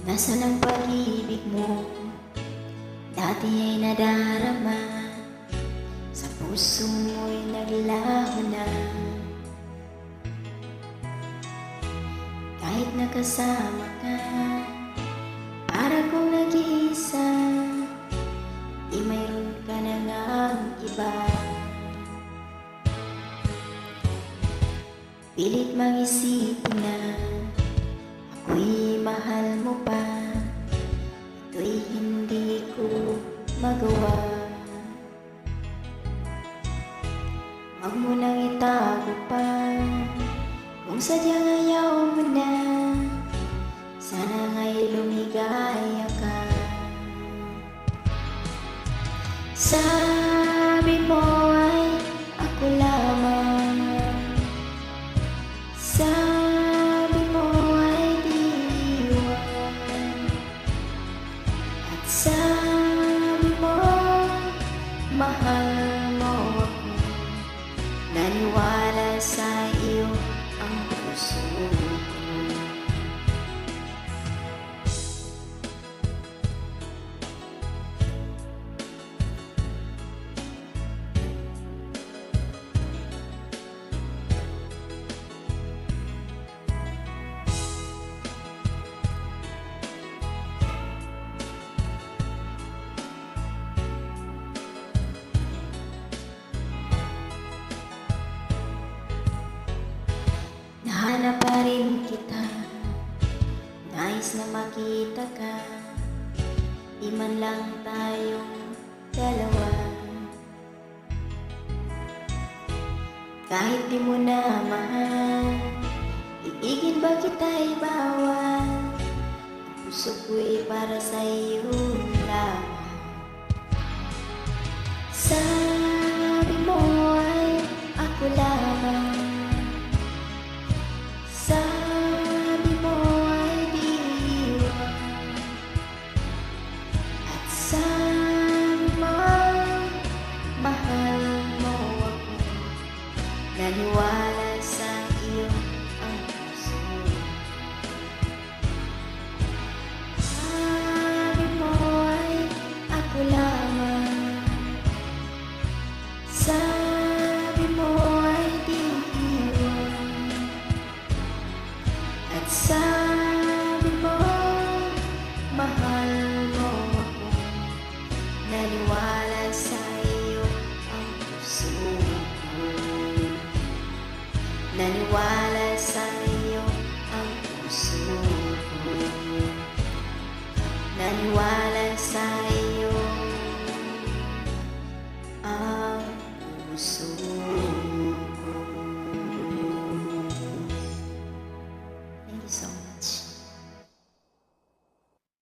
Nasaan ang pag-ibig mo? Dati ay nadarama, sa puso mo'y naglaho na. Kahit nakasama ka, para kong nag-iisa, di mayroon ka na ngang iba. Pilit mang isipin na ako'y mahal mo pa, ito'y hindi ko magawa. Huwag mo nang itago pa, kung sadyang ayaw mo na, sana nga'y lumigaya ka. Sabi mo ay ako lamang, sabi mo ay diwan, at sabi mo mahal mo ako. Naniwala sa iyo ang puso ko. Nahanap pa rin kita, nais na makita ka, di man lang tayong dalawa. Kahit di mo na mahal, ibigin ba kita'y bawal? Ang puso ko'y para sa'yo lamang. Sabi mo ay ako lamang, sabi mo ay diwan, at sabi mo mahal mo ako. Naniwala sa iyo ang puso. Sabi mo ay ako lamang, sabi mo ay diwan, at sabi mo mahal mo ako. Naniwala sa iyo ang puso ko. Naniwala sa iyo ang puso ko. Naniwala